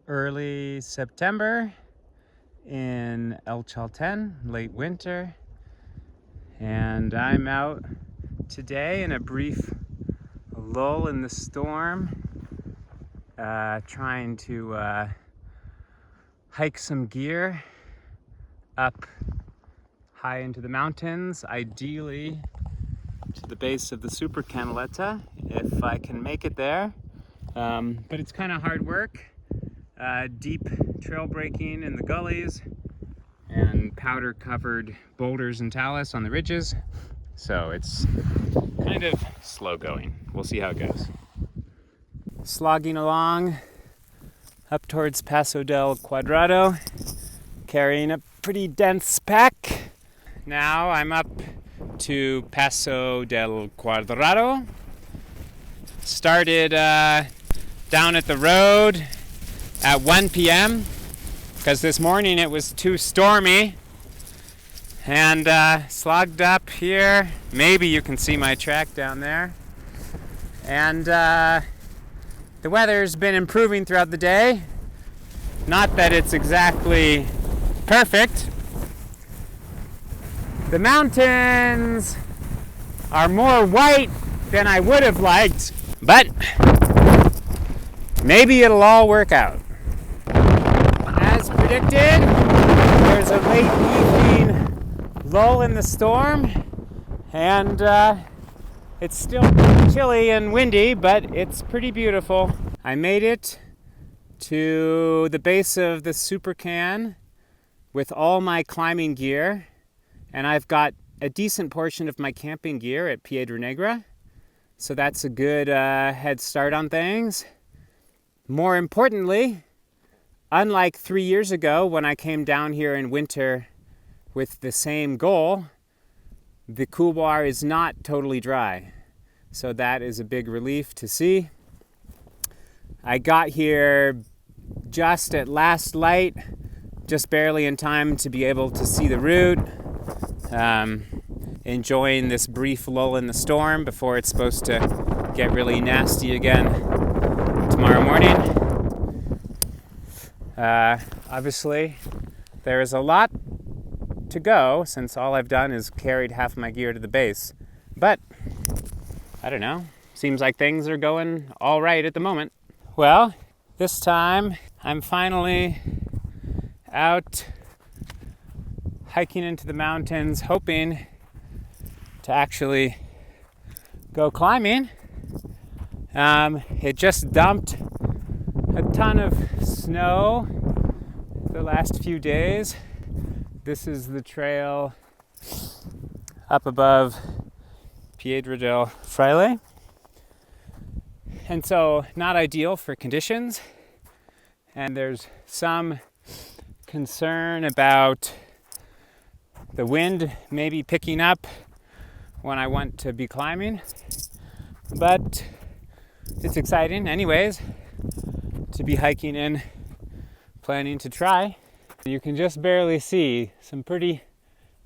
early September in Cerro Chaltén, late winter, and I'm out today in a brief lull in the storm, trying to hike some gear up high into the mountains, ideally to the base of the Supercanaleta, if I can make it there. But it's kind of hard work. Deep trail breaking in the gullies and powder covered boulders and talus on the ridges. So it's kind of slow going. We'll see how it goes. Slogging along up towards Paso del Cuadrado, carrying a pretty dense pack. Now I'm up to Paso del Cuadrado. Started down at the road at 1 p.m. because this morning it was too stormy, and slogged up here. Maybe you can see my track down there. And the weather's been improving throughout the day. Not that it's exactly perfect. The mountains are more white than I would have liked, but maybe it'll all work out. As predicted, there's a late evening lull in the storm, and it's still chilly and windy, but it's pretty beautiful. I made it to the base of the Supercan with all my climbing gear, and I've got a decent portion of my camping gear at Piedra Negra, so that's a good head start on things. More importantly, unlike 3 years ago when I came down here in winter with the same goal, the couloir is not totally dry, so that is a big relief to see. I got here just at last light, just barely in time to be able to see the route. Enjoying this brief lull in the storm before it's supposed to get really nasty again tomorrow morning. Obviously, there is a lot to go since all I've done is carried half my gear to the base. But, I don't know, seems like things are going all right at the moment. Well, this time I'm finally out hiking into the mountains, hoping to actually go climbing. It just dumped a ton of snow the last few days. This is the trail up above Piedra del Fraile. And so not ideal for conditions. And there's some concern about the wind maybe picking up when I want to be climbing. But it's exciting anyways to be hiking in, planning to try. You can just barely see some pretty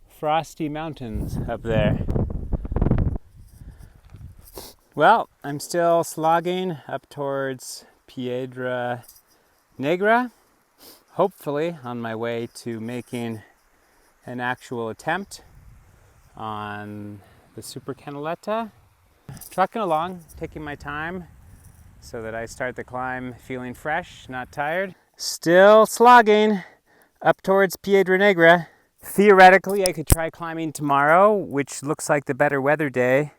frosty mountains up there. Well, I'm still slogging up towards Piedra Negra, hopefully on my way to making an actual attempt on the Supercanaleta. Trucking along, taking my time so that I start the climb feeling fresh, not tired. Still slogging up towards Piedra Negra. Theoretically, I could try climbing tomorrow, which looks like the better weather day.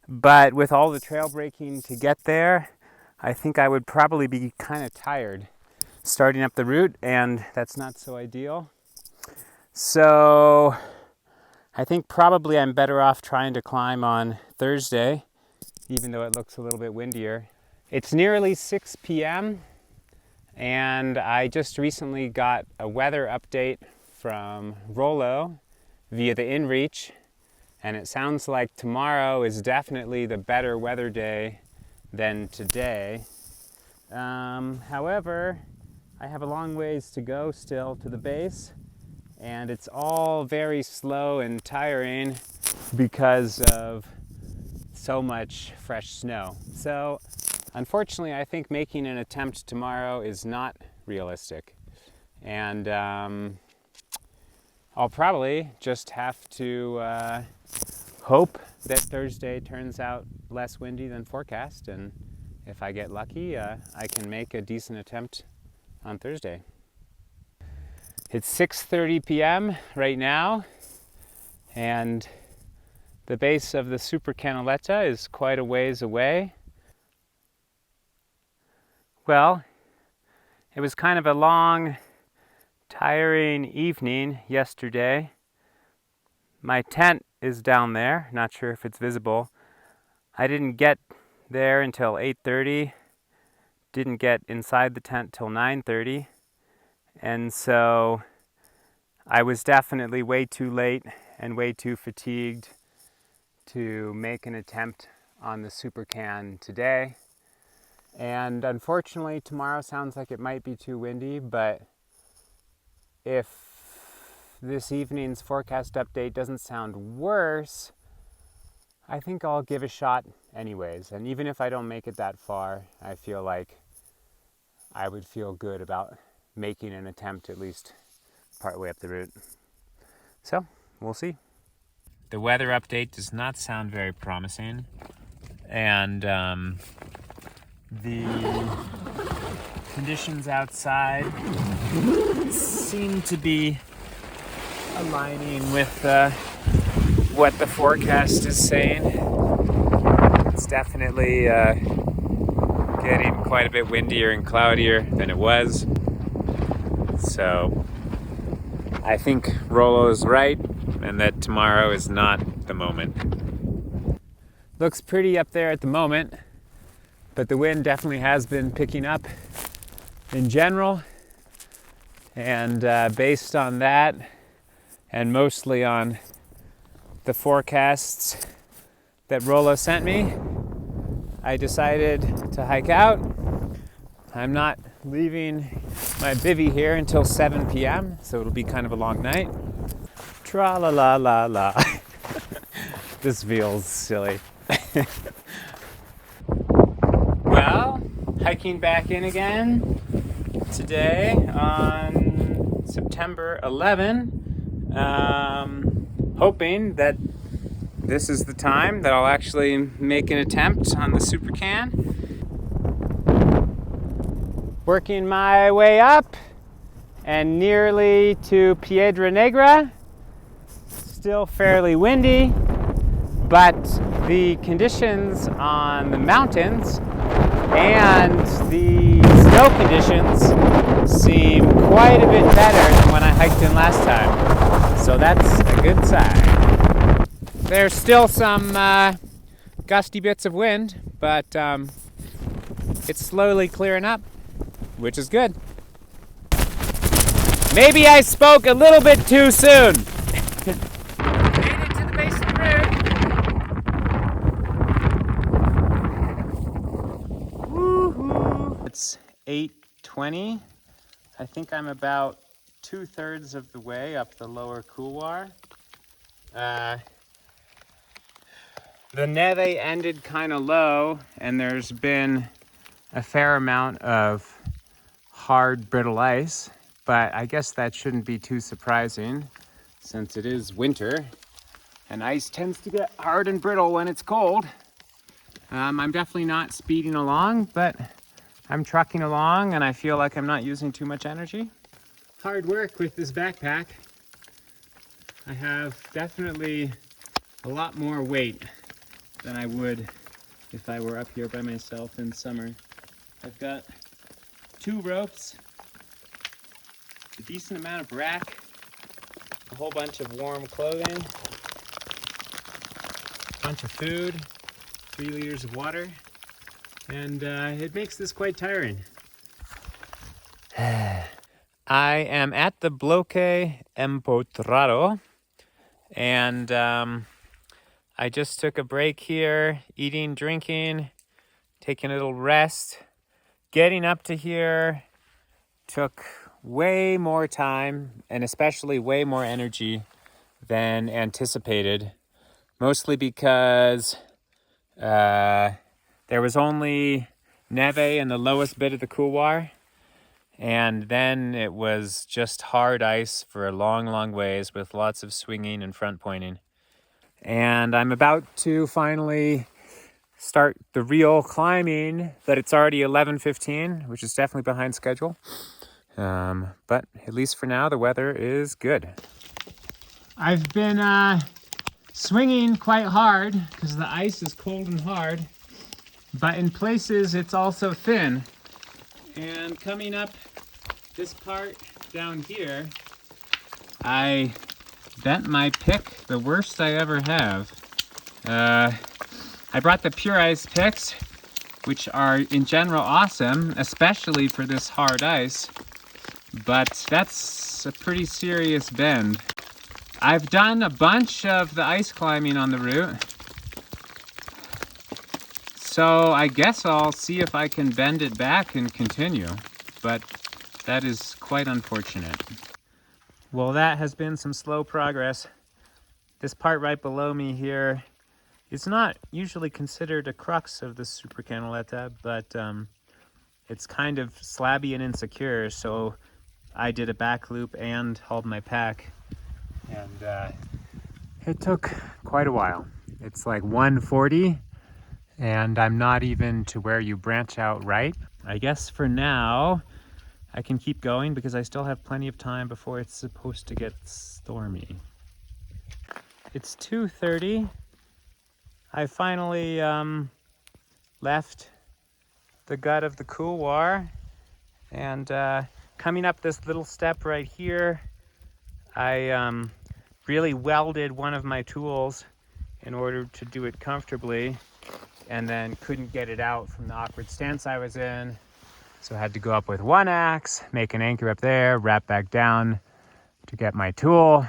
But with all the trail breaking to get there, I think I would probably be kind of tired starting up the route, and that's not so ideal. So I think probably I'm better off trying to climb on Thursday, even though it looks a little bit windier. It's nearly 6 p.m. and I just recently got a weather update from Rollo via the InReach, and it sounds like tomorrow is definitely the better weather day than today. However, I have a long ways to go still to the base, and it's all very slow and tiring because of so much fresh snow. So unfortunately, I think making an attempt tomorrow is not realistic. And I'll probably just have to hope that Thursday turns out less windy than forecast, and if I get lucky, I can make a decent attempt on Thursday. It's 6:30 p.m. right now, and the base of the Supercanaleta is quite a ways away. Well, it was kind of a long, tiring evening yesterday. My tent is down there, not sure if it's visible. I didn't get there until 8:30, didn't get inside the tent till 9:30, and so I was definitely way too late and way too fatigued to make an attempt on the Supercan today. And unfortunately, tomorrow sounds like it might be too windy, but if this evening's forecast update doesn't sound worse, I think I'll give a shot anyways. And even if I don't make it that far, I feel like I would feel good about making an attempt at least partway up the route. So, we'll see. The weather update does not sound very promising, and the conditions outside seem to be aligning with what the forecast is saying. It's definitely getting quite a bit windier and cloudier than it was. So I think Rollo's right, and that tomorrow is not the moment. Looks pretty up there at the moment, but the wind definitely has been picking up in general. And based on that, and mostly on the forecasts that Rollo sent me, I decided to hike out. I'm not leaving my bivvy here until 7 p.m., so it'll be kind of a long night. Tra-la-la-la-la. This feels silly. Well, hiking back in again today on September 11. Hoping that this is the time that I'll actually make an attempt on the Supercan. Working my way up and nearly to Piedra Negra. Still fairly windy, but the conditions on the mountains and the snow conditions seem quite a bit better than when I hiked in last time. So that's a good sign. There's still some gusty bits of wind, but it's slowly clearing up, which is good. Maybe I spoke a little bit too soon. Made it to the base of the route. Woohoo! It's 8:20. I think I'm about 2/3 of the way up the lower couloir. The neve ended kind of low, and there's been a fair amount of hard, brittle ice, but I guess that shouldn't be too surprising since it is winter, and ice tends to get hard and brittle when it's cold. I'm definitely not speeding along, but I'm trucking along, and I feel like I'm not using too much energy. Hard work with this backpack. I have definitely a lot more weight than I would if I were up here by myself in summer. I've got 2 ropes, a decent amount of rack, a whole bunch of warm clothing, a bunch of food, 3 liters of water, and it makes this quite tiring. I am at the Bloque Empotrado, and I just took a break here, eating, drinking, taking a little rest. Getting up to here took way more time and especially way more energy than anticipated, mostly because there was only neve in the lowest bit of the couloir, And then it was just hard ice for a long, long ways with lots of swinging and front pointing. And I'm about to finally start the real climbing, but it's already 11:15, which is definitely behind schedule. But at least for now, the weather is good. I've been swinging quite hard because the ice is cold and hard, but in places it's also thin. And coming up this part down here, I bent my pick the worst I ever have. I brought the Pure Ice picks, which are in general awesome, especially for this hard ice, but that's a pretty serious bend. I've done a bunch of the ice climbing on the route, so I guess I'll see if I can bend it back and continue, but that is quite unfortunate. Well, that has been some slow progress. This part right below me here is not usually considered a crux of the Supercanaleta, but it's kind of slabby and insecure, so I did a back loop and hauled my pack, and it took quite a while. It's like 140, and I'm not even to where you branch out right. I guess for now, I can keep going because I still have plenty of time before it's supposed to get stormy. It's 2:30. I finally left the gut of the couloir, and coming up this little step right here, I really welded one of my tools in order to do it comfortably, and then couldn't get it out from the awkward stance I was in. So I had to go up with one axe, make an anchor up there, wrap back down to get my tool.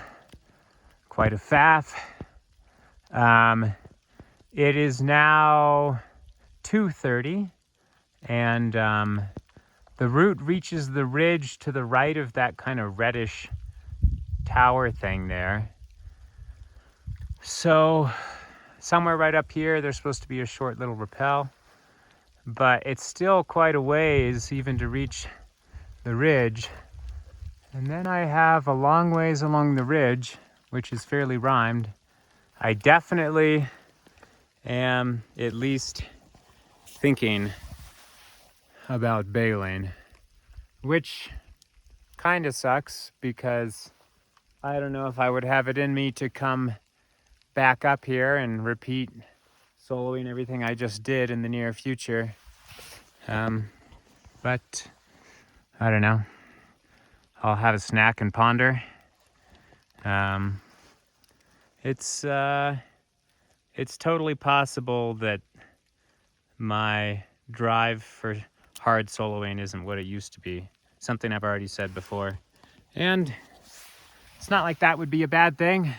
Quite a faff. It is now 2:30, and the route reaches the ridge to the right of that kind of reddish tower thing there. So somewhere right up here, there's supposed to be a short little rappel, but it's still quite a ways even to reach the ridge. And then I have a long ways along the ridge, which is fairly rhymed. I definitely am at least thinking about bailing, which kind of sucks because I don't know if I would have it in me to come back up here and repeat soloing everything I just did in the near future. But I don't know. I'll have a snack and ponder. It's totally possible that my drive for hard soloing isn't what it used to be. Something I've already said before. And it's not like that would be a bad thing.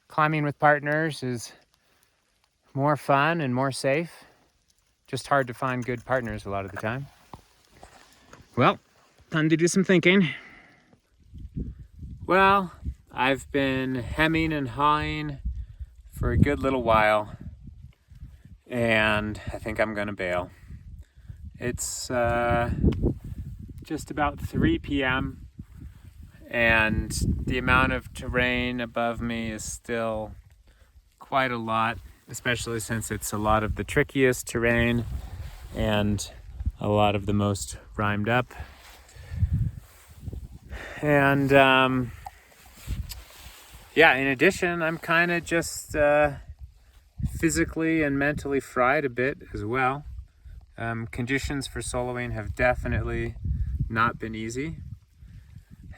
Climbing with partners is more fun and more safe. Just hard to find good partners a lot of the time. Well, time to do some thinking. Well, I've been hemming and hawing for a good little while, and I think I'm gonna bail. It's just about 3 p.m. and the amount of terrain above me is still quite a lot, especially since it's a lot of the trickiest terrain and a lot of the most rhymed up. And yeah, in addition, I'm kind of just physically and mentally fried a bit as well. Conditions for soloing have definitely not been easy.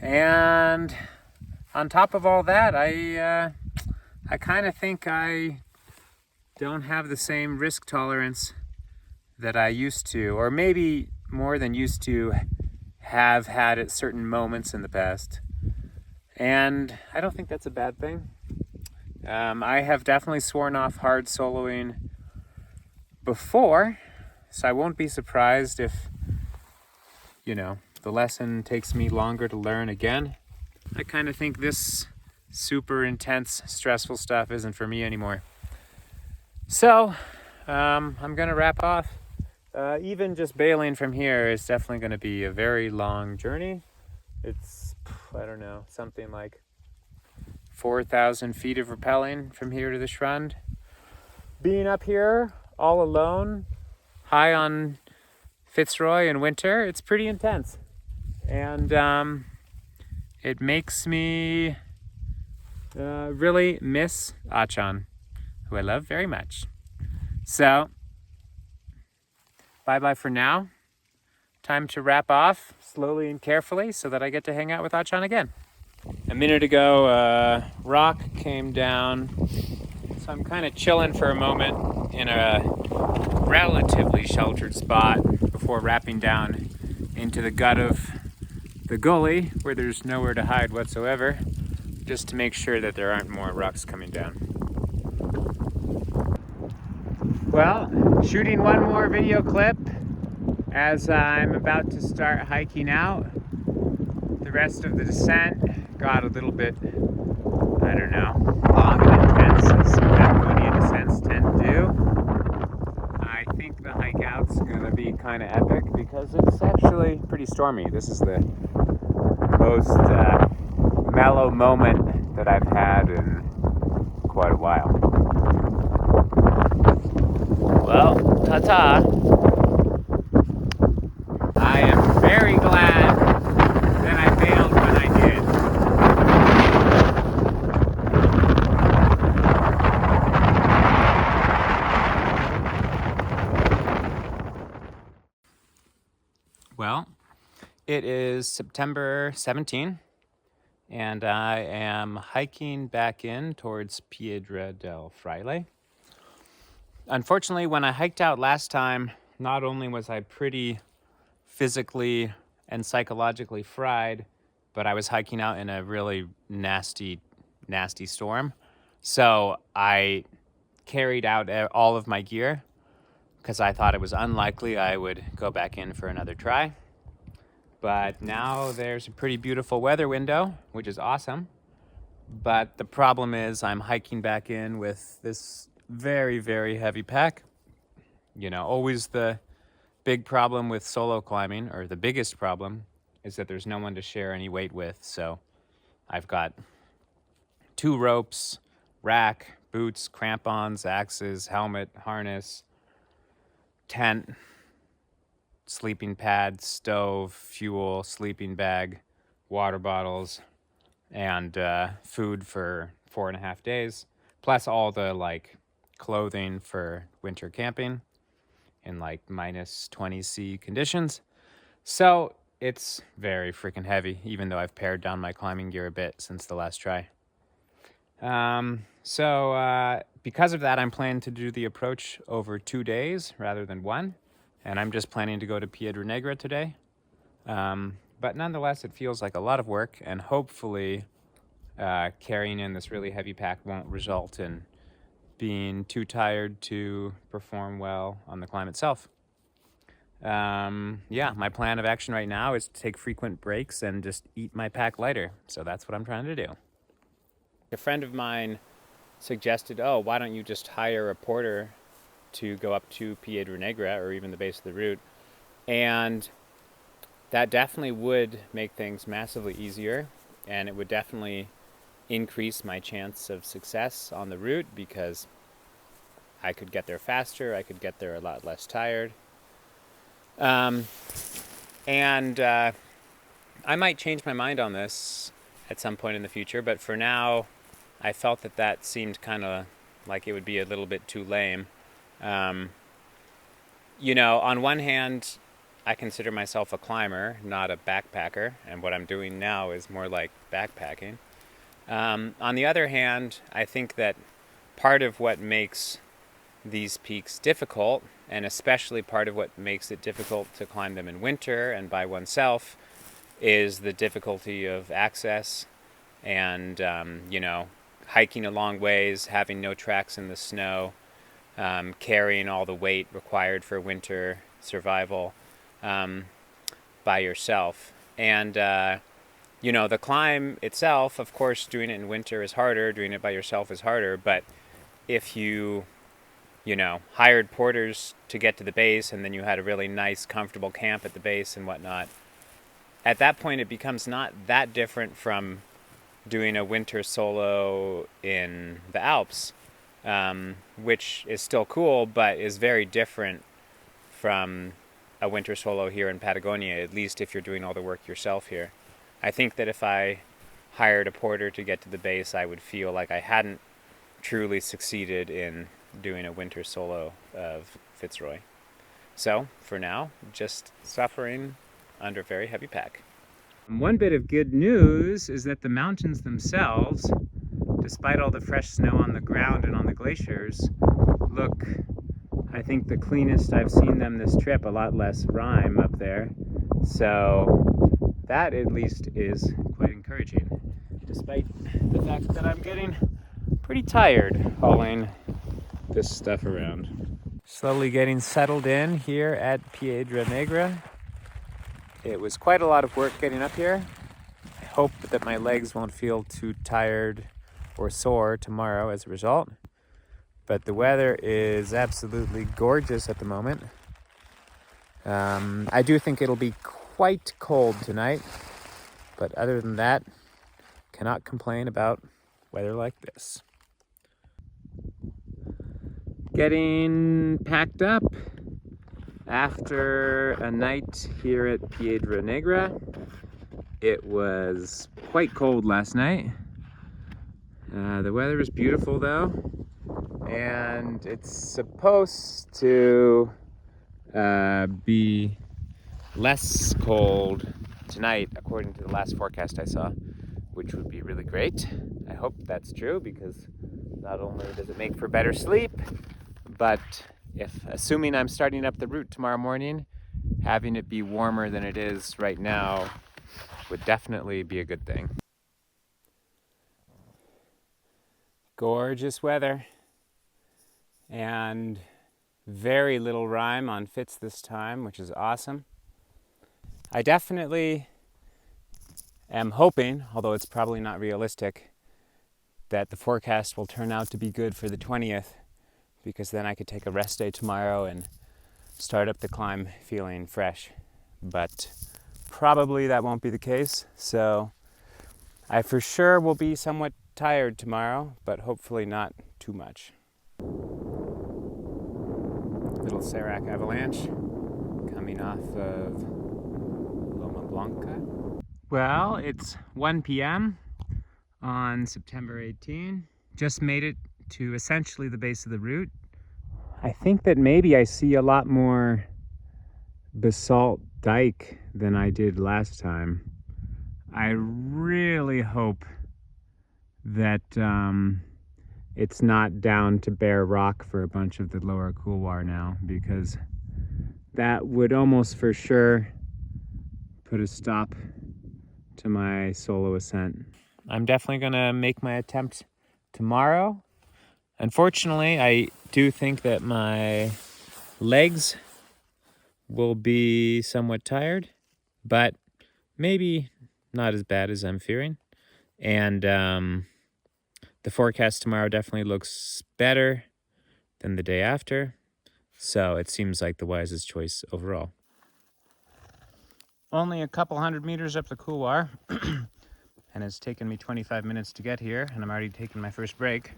And on top of all that, I kind of think I don't have the same risk tolerance that I used to, or maybe more than used to have had at certain moments in the past. And I don't think that's a bad thing. I have definitely sworn off hard soloing before, so I won't be surprised if, the lesson takes me longer to learn again. I kind of think this super intense, stressful stuff isn't for me anymore. So, I'm gonna wrap off even just bailing from here is definitely going to be a very long journey. It's, I don't know, something like 4,000 feet of rappelling from here to the Schrund. Being up here all alone, high on Fitz Roy in winter, it's pretty intense. And it makes me really miss Achan, who I love very much. So, bye-bye for now. Time to wrap off slowly and carefully so that I get to hang out with Achan again. A minute ago, a rock came down, so I'm kind of chilling for a moment in a relatively sheltered spot before wrapping down into the gut of the gully where there's nowhere to hide whatsoever, just to make sure that there aren't more rocks coming down. Well, shooting one more video clip as I'm about to start hiking out. The rest of the descent got a little bit, I don't know, long and intense as Patagonia descents tend to do. I think the hike out's gonna be kind of epic because it's actually pretty stormy. This is the most mellow moment that I've had in quite a while. Well, ta-ta. I am very glad that I failed when I did. Well, it is September 17, and I am hiking back in towards Piedra del Fraile. Unfortunately, when I hiked out last time, not only was I pretty physically and psychologically fried, but I was hiking out in a really nasty storm. So I carried out all of my gear because I thought it was unlikely I would go back in for another try. But now there's a pretty beautiful weather window, which is awesome. But the problem is I'm hiking back in with this very, very heavy pack. You know, always the big problem with solo climbing, or the biggest problem, is that there's no one to share any weight with. So I've got 2 ropes, rack, boots, crampons, axes, helmet, harness, tent, sleeping pad, stove, fuel, sleeping bag, water bottles, and food for 4.5 days, plus all the like clothing for winter camping in like minus 20°C conditions. So it's very freaking heavy, even though I've pared down my climbing gear a bit since the last try. Because of that, I'm planning to do the approach over 2 days rather than 1. And I'm just planning to go to Piedra Negra today. But nonetheless, it feels like a lot of work, and hopefully carrying in this really heavy pack won't result in being too tired to perform well on the climb itself. My plan of action right now is to take frequent breaks and just eat my pack lighter. So that's what I'm trying to do. A friend of mine suggested, why don't you just hire a porter to go up to Piedra Negra or even the base of the route? And that definitely would make things massively easier, and it would definitely increase my chance of success on the route because I could get there faster, I could get there a lot less tired. I might change my mind on this at some point in the future, but for now, I felt that seemed kind of like it would be a little bit too lame. On one hand, I consider myself a climber, not a backpacker, and what I'm doing now is more like backpacking. On the other hand, I think that part of what makes these peaks difficult, and especially part of what makes it difficult to climb them in winter and by oneself, is the difficulty of access and, hiking a long ways, having no tracks in the snow, carrying all the weight required for winter survival by yourself. And, the climb itself, of course, doing it in winter is harder, doing it by yourself is harder, but if you hired porters to get to the base, and then you had a really nice, comfortable camp at the base and whatnot. At that point, it becomes not that different from doing a winter solo in the Alps, which is still cool, but is very different from a winter solo here in Patagonia, at least if you're doing all the work yourself here. I think that if I hired a porter to get to the base, I would feel like I hadn't truly succeeded in doing a winter solo of Fitz Roy. So, for now, just suffering under very heavy pack. One bit of good news is that the mountains themselves, despite all the fresh snow on the ground and on the glaciers, look, I think, the cleanest I've seen them this trip. A lot less rime up there. So that at least is quite encouraging, despite the fact that I'm getting pretty tired hauling this stuff around. Slowly getting settled in here at Piedra Negra. It was quite a lot of work getting up here. I hope that my legs won't feel too tired or sore tomorrow as a result. But the weather is absolutely gorgeous at the moment. I do think it'll be quite cold tonight, but other than that, cannot complain about weather like this. Getting packed up after a night here at Piedra Negra. It was quite cold last night. The weather is beautiful though, and it's supposed to be less cold tonight according to the last forecast I saw, which would be really great. I hope that's true, because not only does it make for better sleep, but assuming I'm starting up the route tomorrow morning, having it be warmer than it is right now would definitely be a good thing. Gorgeous weather, and very little rime on Fitz this time, which is awesome. I definitely am hoping, although it's probably not realistic, that the forecast will turn out to be good for the 20th, because then I could take a rest day tomorrow and start up the climb feeling fresh. But probably that won't be the case, so I for sure will be somewhat tired tomorrow, but hopefully not too much. Little Serac avalanche coming off of Loma Blanca. Well, it's 1 p.m. on September 18. Just made it to essentially the base of the route. I think that maybe I see a lot more basalt dike than I did last time. I really hope that it's not down to bare rock for a bunch of the lower couloir now, because that would almost for sure put a stop to my solo ascent. I'm definitely gonna make my attempt tomorrow. Unfortunately, I do think that my legs will be somewhat tired, but maybe not as bad as I'm fearing. And the forecast tomorrow definitely looks better than the day after, so it seems like the wisest choice overall. Only a couple hundred meters up the couloir, and it's taken me 25 minutes to get here, and I'm already taking my first break.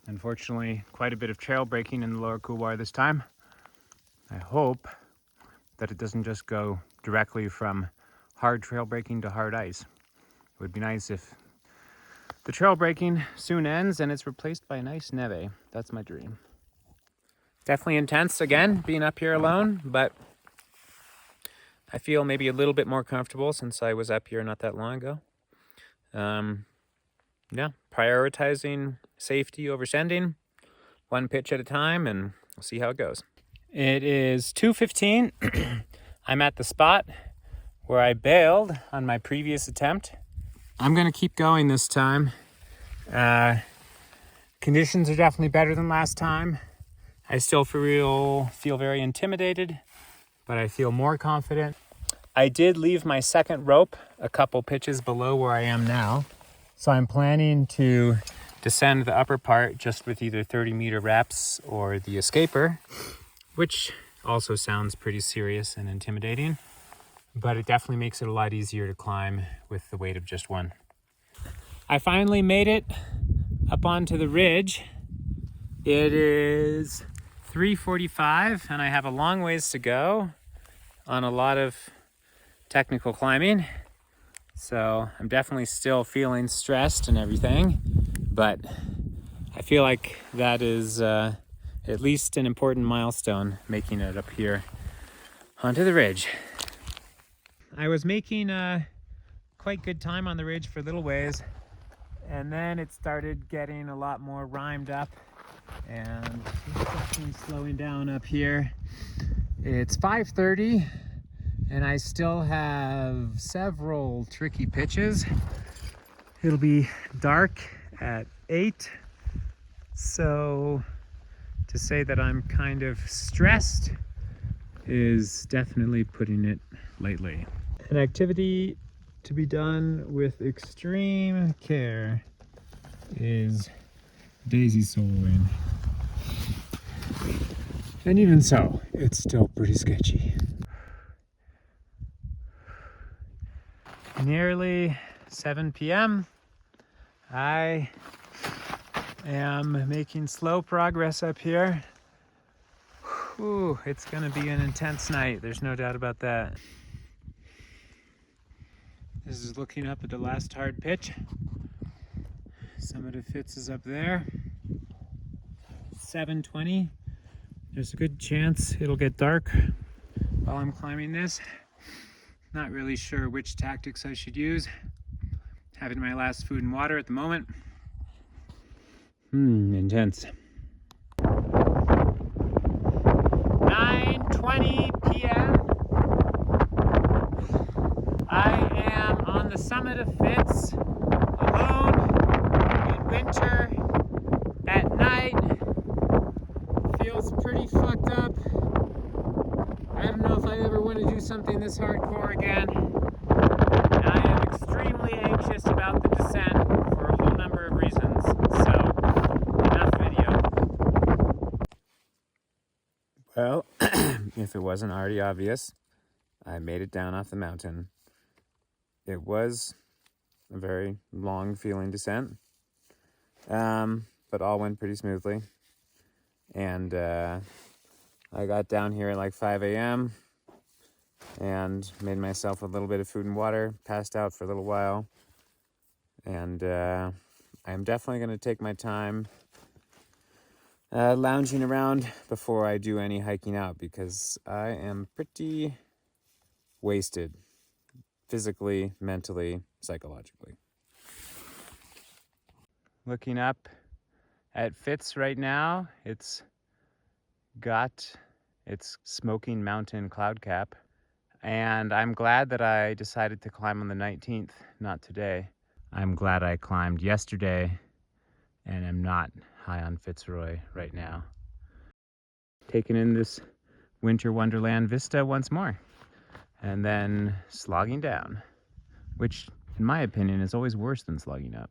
Unfortunately, quite a bit of trail breaking in the lower couloir this time. I hope that it doesn't just go directly from hard trail breaking to hard ice. It would be nice if the trail breaking soon ends and it's replaced by a nice neve. That's my dream. Definitely intense again, being up here alone, but I feel maybe a little bit more comfortable since I was up here not that long ago. Yeah, prioritizing safety over sending, one pitch at a time, and we'll see how it goes. It is 2:15. I'm at the spot where I bailed on my previous attempt. I'm gonna keep going this time. Conditions are definitely better than last time. I still feel very intimidated, but I feel more confident. I did leave my second rope a couple pitches below where I am now, so I'm planning to descend the upper part just with either 30-meter reps or the escaper, which also sounds pretty serious and intimidating, but it definitely makes it a lot easier to climb with the weight of just one. I finally made it up onto the ridge. It is 3:45 and I have a long ways to go on a lot of technical climbing. So I'm definitely still feeling stressed and everything, but I feel like that is at least an important milestone, making it up here onto the ridge. I was making quite good time on the ridge for a little ways, and then it started getting a lot more rhymed up and definitely slowing down up here. It's 5:30 and I still have several tricky pitches. It'll be dark at 8, so to say that I'm kind of stressed is definitely putting it lightly. An activity to be done with extreme care is daisy soloing. And even so, it's still pretty sketchy. Nearly 7 p.m. I am making slow progress up here. Whew, it's gonna be an intense night, there's no doubt about that. This is looking up at the last hard pitch. Summit of Fitz is up there. 7:20. There's a good chance it'll get dark while I'm climbing this. Not really sure which tactics I should use. Having my last food and water at the moment. Intense. 9:20 p.m. I am on the summit of Fitz, alone, in winter, at night. Feels pretty fucked up. I don't know if I ever want to do something this hardcore again. And I am extremely anxious about the descent for a whole number of reasons. So, enough video. Well, if it wasn't already obvious, I made it down off the mountain. It was a very long feeling descent, but all went pretty smoothly. And I got down here at like 5 a.m. and made myself a little bit of food and water, passed out for a little while. And I'm definitely going to take my time lounging around before I do any hiking out, because I am pretty wasted, physically, mentally, psychologically. Looking up at Fitz right now, it's got its Smoking Mountain cloud cap, and I'm glad that I decided to climb on the 19th, not today. I'm glad I climbed yesterday and am not high on Fitz Roy right now. Taking in this winter wonderland vista once more, and then slogging down, which in my opinion is always worse than slogging up.